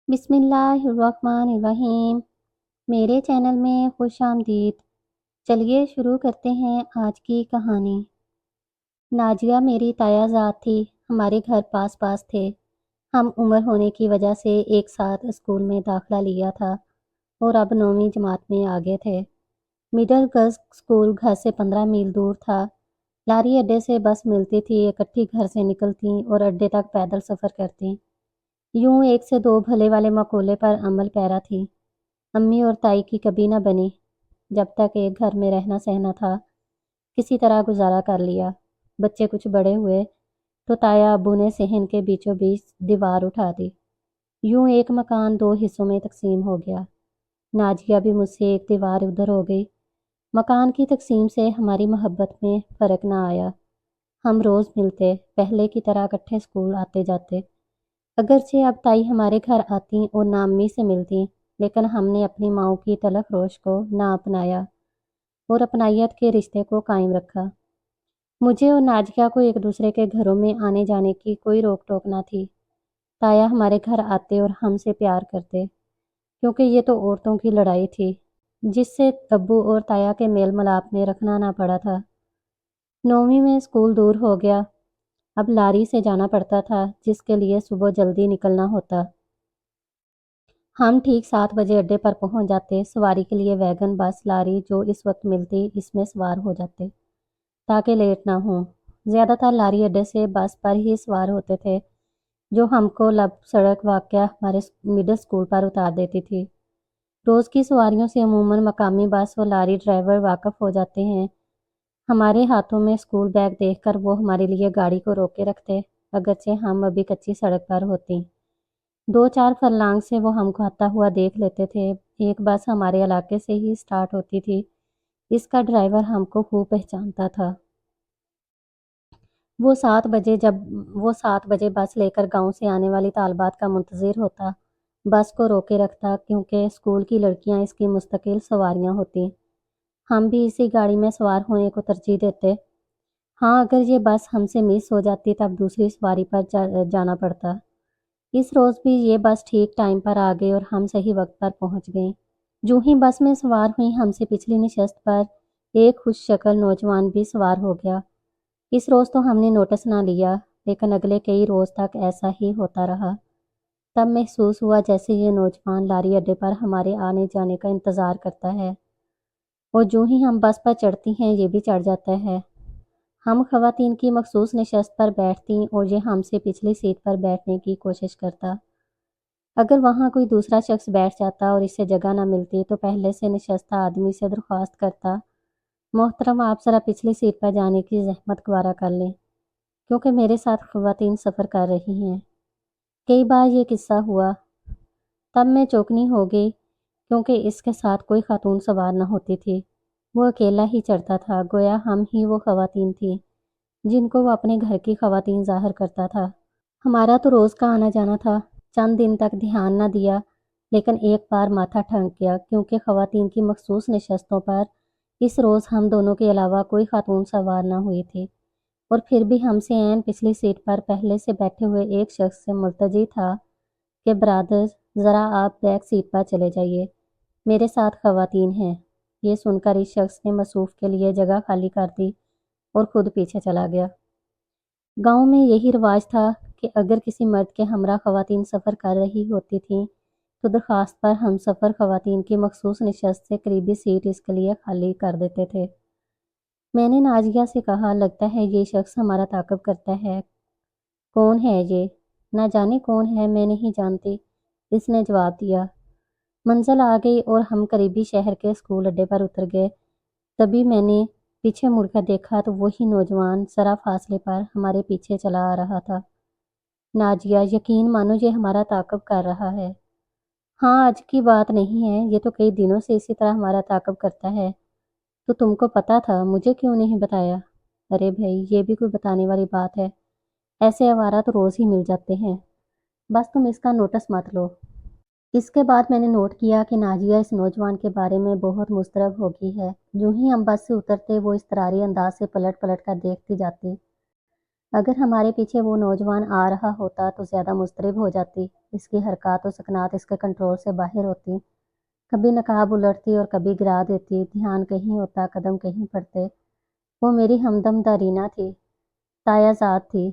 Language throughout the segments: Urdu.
بسم اللہ الرحمن الرحیم۔ میرے چینل میں خوش آمدید۔ چلیے شروع کرتے ہیں آج کی کہانی۔ ناجیہ میری تایا ذات تھی، ہمارے گھر پاس پاس تھے۔ ہم عمر ہونے کی وجہ سے ایک ساتھ اسکول میں داخلہ لیا تھا اور اب 9ویں جماعت میں آگے تھے۔ مڈل گرلز اسکول گھر سے 15 میل دور تھا۔ لاری اڈے سے بس ملتی تھی، اکٹھی گھر سے نکلتی اور اڈے تک پیدل سفر کرتی۔ یوں ایک سے دو بھلے والے مقولے پر عمل پیرا تھی۔ امی اور تائی کی کبھی نہ بنی۔ جب تک ایک گھر میں رہنا سہنا تھا کسی طرح گزارا کر لیا۔ بچے کچھ بڑے ہوئے تو تایا ابو نے صحن کے بیچوں بیچ دیوار اٹھا دی۔ یوں ایک مکان 2 حصوں میں تقسیم ہو گیا۔ ناجیہ بھی مجھ سے ایک دیوار ادھر ہو گئی۔ مکان کی تقسیم سے ہماری محبت میں فرق نہ آیا۔ ہم روز ملتے، پہلے کی طرح اکٹھے اسکول آتے جاتے۔ اگرچہ اب تائی ہمارے گھر آتی اور نہ امی سے ملتی، لیکن ہم نے اپنی ماؤں کی تلخ روش کو نہ اپنایا اور اپنائیت کے رشتے کو قائم رکھا۔ مجھے اور ناجیہ کو ایک دوسرے کے گھروں میں آنے جانے کی کوئی روک ٹوک نہ تھی۔ تایا ہمارے گھر آتے اور ہم سے پیار کرتے، کیونکہ یہ تو عورتوں کی لڑائی تھی جس سے ابو اور تایا کے میل ملاپ میں رکھنا نہ پڑا تھا۔ 9ویں میں اسکول دور ہو گیا۔ اب لاری سے جانا پڑتا تھا، جس کے لیے صبح جلدی نکلنا ہوتا۔ ہم ٹھیک 7 بجے اڈے پر پہنچ جاتے۔ سواری کے لیے ویگن، بس، لاری جو اس وقت ملتی اس میں سوار ہو جاتے تاکہ لیٹ نہ ہوں۔ زیادہ تر لاری اڈے سے بس پر ہی سوار ہوتے تھے جو ہم کو لب سڑک واقع ہمارے مڈل اسکول پر اتار دیتی تھی۔ روز کی سواریوں سے عموماً مقامی بس اور لاری ڈرائیور واقف ہو جاتے ہیں۔ ہمارے ہاتھوں میں اسکول بیگ دیکھ کر وہ ہمارے لیے گاڑی کو روک کے رکھتے، اگرچہ ہم ابھی کچی سڑک پر ہوتی۔ 2-4 فرلانگ سے وہ ہم کو آتا ہوا دیکھ لیتے تھے۔ ایک بس ہمارے علاقے سے ہی سٹارٹ ہوتی تھی۔ اس کا ڈرائیور ہم کو خوب پہچانتا تھا۔ وہ 7 بجے بس لے کر گاؤں سے آنے والی طالبات کا منتظر ہوتا، بس کو روکے رکھتا کیونکہ اسکول کی لڑکیاں اس کی مستقل سواریاں ہوتی۔ ہم بھی اسی گاڑی میں سوار ہونے کو ترجیح دیتے۔ ہاں، اگر یہ بس ہم سے مس ہو جاتی تب دوسری سواری پر جانا پڑتا۔ اس روز بھی یہ بس ٹھیک ٹائم پر آ گئی اور ہم صحیح وقت پر پہنچ گئیں۔ جو ہی بس میں سوار ہوئی، ہم سے پچھلی نشست پر ایک خوش شکل نوجوان بھی سوار ہو گیا۔ اس روز تو ہم نے نوٹس نہ لیا، لیکن اگلے کئی روز تک ایسا ہی ہوتا رہا۔ تب محسوس ہوا جیسے یہ نوجوان لاری اڈے پر ہمارے آنے جانے کا انتظار کرتا ہے، اور جو ہی ہم بس پر چڑھتی ہیں یہ بھی چڑھ جاتا ہے۔ ہم خواتین کی مخصوص نشست پر بیٹھتیں اور یہ ہم سے پچھلی سیٹ پر بیٹھنے کی کوشش کرتا۔ اگر وہاں کوئی دوسرا شخص بیٹھ جاتا اور اسے جگہ نہ ملتی تو پہلے سے نشستہ آدمی سے درخواست کرتا، محترم آپ ذرا پچھلی سیٹ پر جانے کی زحمت گوارا کر لیں، کیونکہ میرے ساتھ خواتین سفر کر رہی ہیں۔ کئی بار یہ قصہ ہوا۔ تب میں چوکنی ہو گئی کیونکہ اس کے ساتھ کوئی خاتون سوار نہ ہوتی تھی۔ وہ اکیلا ہی چڑھتا تھا، گویا ہم ہی وہ خواتین تھیں جن کو وہ اپنے گھر کی خواتین ظاہر کرتا تھا۔ ہمارا تو روز کا آنا جانا تھا۔ چند دن تک دھیان نہ دیا، لیکن ایک بار ماتھا ٹھنک گیا کیونکہ خواتین کی مخصوص نشستوں پر اس روز ہم دونوں کے علاوہ کوئی خاتون سوار نہ ہوئی تھی، اور پھر بھی ہم سے عین پچھلی سیٹ پر پہلے سے بیٹھے ہوئے ایک شخص سے ملتجی تھا کہ برادر ذرا آپ بیک سیٹ پر چلے جائیے، میرے ساتھ خواتین ہیں۔ یہ سن کر اس شخص نے مصروف کے لیے جگہ خالی کر دی اور خود پیچھے چلا گیا۔ گاؤں میں یہی رواج تھا کہ اگر کسی مرد کے ہمراہ خواتین سفر کر رہی ہوتی تھیں تو درخواست پر ہم سفر خواتین کی مخصوص نشست سے قریبی سیٹ اس کے لیے خالی کر دیتے تھے۔ میں نے ناجیہ سے کہا، لگتا ہے یہ شخص ہمارا تعاقب کرتا ہے۔ کون ہے یہ؟ نہ جانے کون ہے، میں نہیں جانتی، اس نے جواب دیا۔ منزل آ گئی اور ہم قریبی شہر کے اسکول اڈے پر اتر گئے۔ تبھی میں نے پیچھے مڑ کر دیکھا تو وہی نوجوان ذرا فاصلے پر ہمارے پیچھے چلا آ رہا تھا۔ ناجیہ، یقین مانو یہ ہمارا تعاقب کر رہا ہے۔ ہاں، آج کی بات نہیں ہے، یہ تو کئی دنوں سے اسی طرح ہمارا تعاقب کرتا ہے۔ تو تم کو پتا تھا، مجھے کیوں نہیں بتایا؟ ارے بھائی، یہ بھی کوئی بتانے والی بات ہے؟ ایسے آوارہ تو روز ہی مل جاتے ہیں، بس تم اس کا نوٹس مت لو۔ اس کے بعد میں نے نوٹ کیا کہ ناجیہ اس نوجوان کے بارے میں بہت مضطرب ہو گئی ہے۔ جو ہی ہم بس سے اترتے وہ اضطراری انداز سے پلٹ پلٹ کر دیکھتی جاتی۔ اگر ہمارے پیچھے وہ نوجوان آ رہا ہوتا تو زیادہ مضطرب ہو جاتی، اس کی حرکات و سکنات اس کے کنٹرول سے باہر ہوتی، کبھی نقاب الٹتی اور کبھی گرا دیتی، دھیان کہیں ہوتا قدم کہیں پڑتے۔ وہ میری ہمدم دارینا تھی، تایا ذات تھی،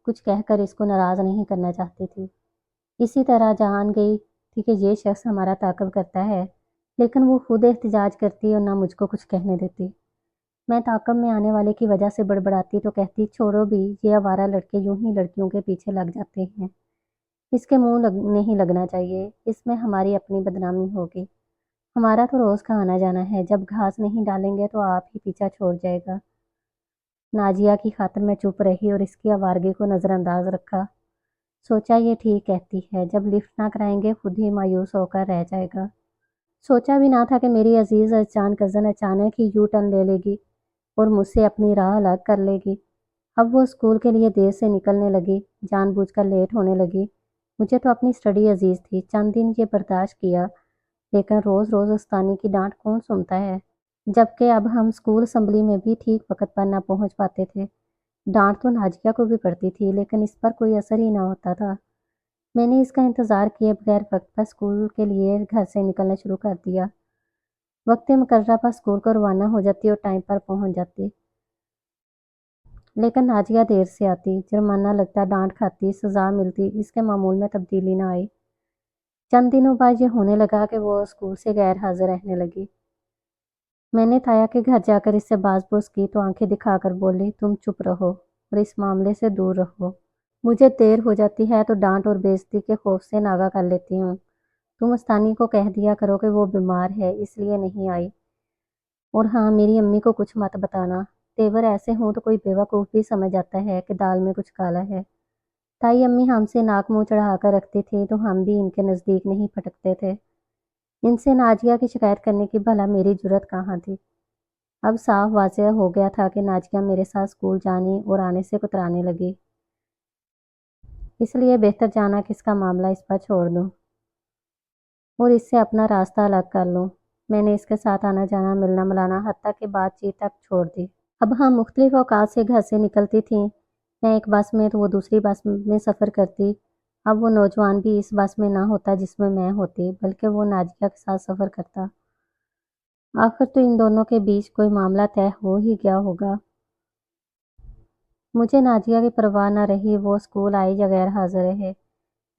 کچھ کہہ کر اس کو ناراض نہیں کرنا چاہتی تھی۔ اسی طرح جان گئی تھی کہ یہ شخص ہمارا تعاقب کرتا ہے، لیکن وہ خود احتجاج کرتی اور نہ مجھ کو کچھ کہنے دیتی۔ میں تعاقب میں آنے والے کی وجہ سے بڑبڑاتی تو کہتی چھوڑو بھی، یہ آوارہ لڑکے یوں ہی لڑکیوں کے پیچھے لگ جاتے ہیں، اس کے منہ نہیں لگنا چاہیے، اس میں ہماری اپنی بدنامی ہوگی۔ ہمارا تو روز کا آنا جانا ہے، جب گھاس نہیں ڈالیں گے تو آپ ہی پیچھا چھوڑ جائے گا۔ ناجیہ کی خاطر میں چپ رہی اور اس کی آوارگی کو نظر انداز رکھا۔ سوچا یہ ٹھیک کہتی ہے، جب لفٹ نہ کرائیں گے خود ہی مایوس ہو کر رہ جائے گا۔ سوچا بھی نہ تھا کہ میری عزیز جان کزن اچانک ہی یو ٹرن لے لے گی اور مجھ سے اپنی راہ الگ کر لے گی۔ اب وہ اسکول کے لیے دیر سے نکلنے لگی، جان بوجھ کر لیٹ ہونے لگی۔ مجھے تو اپنی اسٹڈی عزیز تھی، چند دن یہ برداشت کیا، لیکن روز روز استانی کی ڈانٹ کون سنتا ہے؟ جبکہ اب ہم اسکول اسمبلی میں بھی ٹھیک وقت پر نہ پہنچ پاتے تھے۔ ڈانٹ تو ناجیہ کو بھی پڑتی تھی، لیکن اس پر کوئی اثر ہی نہ ہوتا تھا۔ میں نے اس کا انتظار کیے بغیر وقت پر اسکول کے لیے گھر سے نکلنا شروع کر دیا۔ وقت مقررہ پر اسکول کو روانہ ہو جاتی اور ٹائم پر پہنچ جاتی، لیکن ناجیہ دیر سے آتی، جرمانہ لگتا، ڈانٹ کھاتی، سزا ملتی، اس کے معمول میں تبدیلی نہ آئی۔ چند دنوں بعد یہ ہونے لگا کہ وہ اسکول سے غیر حاضر رہنے لگی۔ میں نے تایا کے گھر جا کر اس سے باز پوس کی تو آنکھیں دکھا کر بولی تم چپ رہو اور اس معاملے سے دور رہو۔ مجھے دیر ہو جاتی ہے تو ڈانٹ اور بے عزتی کے خوف سے ناغہ کر لیتی ہوں۔ تم استانی کو کہہ دیا کرو کہ وہ بیمار ہے اس لیے نہیں آئی، اور ہاں میری امی کو کچھ مت بتانا، تیور ایسے ہوں تو کوئی بیوقوف بھی سمجھ جاتا ہے کہ دال میں کچھ کالا ہے۔ تائی امی ہم سے ناک منہ چڑھا کر رکھتی تھی تو ہم بھی ان کے نزدیک نہیں پھٹکتے تھے۔ ان سے ناجیہ کی شکایت کرنے کی بھلا میری جرأت کہاں تھی؟ اب صاف واضح ہو گیا تھا کہ ناجیہ میرے ساتھ اسکول جانے اور آنے سے کترانے لگی، اس لیے بہتر جانا کہ اس کا معاملہ اس پر چھوڑ دوں اور اس سے اپنا راستہ الگ کر لوں۔ میں نے اس کے ساتھ آنا جانا، ملنا ملانا، حتیٰ کہ بات چیت تک چھوڑ دی۔ اب ہم مختلف اوقات سے گھر سے نکلتی تھیں، میں ایک بس میں تو وہ دوسری بس میں سفر کرتی۔ اب وہ نوجوان بھی اس بس میں نہ ہوتا جس میں میں ہوتی، بلکہ وہ ناجیہ کے ساتھ سفر کرتا۔ آخر تو ان دونوں کے بیچ کوئی معاملہ طے ہو ہی گیا ہوگا۔ مجھے ناجیہ کی پرواہ نہ رہی، وہ اسکول آئی یا غیر حاضر رہے،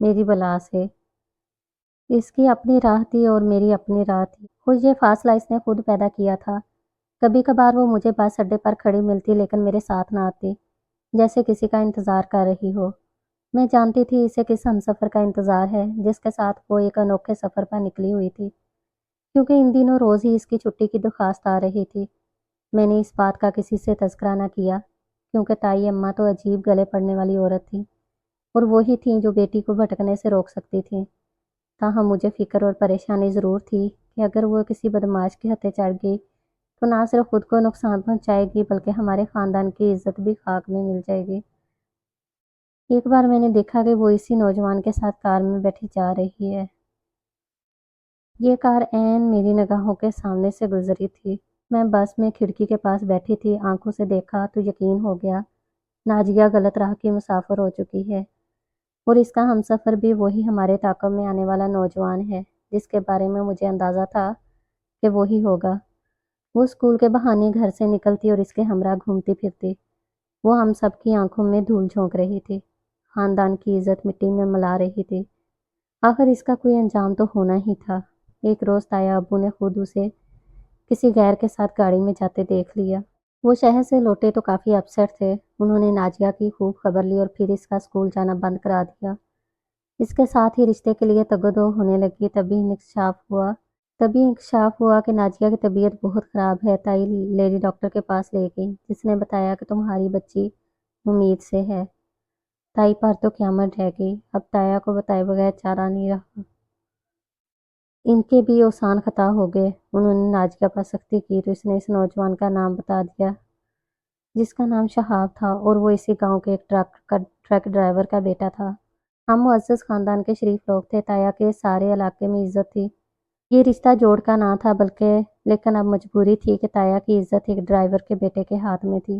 میری بلا سے۔ اس کی اپنی راہ تھی اور میری اپنی راہ تھی، خود یہ فاصلہ اس نے خود پیدا کیا تھا۔ کبھی کبھار وہ مجھے بس اڈے پر کھڑی ملتی لیکن میرے ساتھ نہ آتی، جیسے کسی کا انتظار کر رہی ہو۔ میں جانتی تھی اسے کس ہمسفر کا انتظار ہے جس کے ساتھ وہ ایک انوکھے سفر پر نکلی ہوئی تھی، کیونکہ ان دنوں روز ہی اس کی چھٹی کی درخواست آ رہی تھی۔ میں نے اس بات کا کسی سے تذکرہ نہ کیا، کیونکہ تائی اماں تو عجیب گلے پڑنے والی عورت تھی، اور وہی تھیں جو بیٹی کو بھٹکنے سے روک سکتی تھیں۔ تاہم مجھے فکر اور پریشانی ضرور تھی کہ اگر وہ کسی بدمعاش کے ہتھے چڑھ گئی تو نہ صرف خود کو نقصان پہنچائے گی بلکہ ہمارے خاندان کی عزت بھی خاک میں مل جائے گی۔ ایک بار میں نے دیکھا کہ وہ اسی نوجوان کے ساتھ کار میں بیٹھی جا رہی ہے۔ یہ کار عین میری نگاہوں کے سامنے سے گزری تھی۔ میں بس میں کھڑکی کے پاس بیٹھی تھی، آنکھوں سے دیکھا تو یقین ہو گیا ناجیہ غلط راہ کی مسافر ہو چکی ہے، اور اس کا ہمسفر بھی وہی ہمارے تعاقب میں آنے والا نوجوان ہے جس کے بارے میں مجھے اندازہ تھا کہ وہی ہوگا۔ وہ اسکول کے بہانے گھر سے نکلتی اور اس کے ہمراہ گھومتی پھرتی۔ وہ ہم سب کی آنکھوں میں دھول جھونک رہی تھی، خاندان کی عزت مٹی میں ملا رہی تھی۔ آخر اس کا کوئی انجام تو ہونا ہی تھا۔ ایک روز تایا ابو نے خود اسے کسی غیر کے ساتھ گاڑی میں جاتے دیکھ لیا۔ وہ شہر سے لوٹے تو کافی اپسیٹ تھے۔ انہوں نے ناجیہ کی خوب خبر لی اور پھر اس کا اسکول جانا بند کرا دیا۔ اس کے ساتھ ہی رشتے کے لیے تگ و دو ہونے لگی۔ تبھی انکشاف ہوا کہ ناجیہ کی طبیعت بہت خراب ہے۔ تائی لیڈی ڈاکٹر کے پاس لے گئی، جس نے بتایا کہ تمہاری بچی امید سے ہے۔ تائی پر تو قیامت ڈہ گئی۔ اب تایا کو بتائے بغیر چارہ نہیں رہا۔ ان کے بھی اوسان خطا ہو گئے۔ انہوں نے ناجیہ پر سختی کی تو اس نے اس نوجوان کا نام بتا دیا جس کا نام شہاب تھا، اور وہ اسی گاؤں کے ایک ٹرک ڈرائیور کا بیٹا تھا۔ ہم معزز خاندان کے شریف لوگ تھے، تایا کے سارے علاقے میں عزت تھی۔ یہ رشتہ جوڑ کا نہ تھا لیکن اب مجبوری تھی کہ تایا کی عزت ایک ڈرائیور کے بیٹے کے ہاتھ میں تھی۔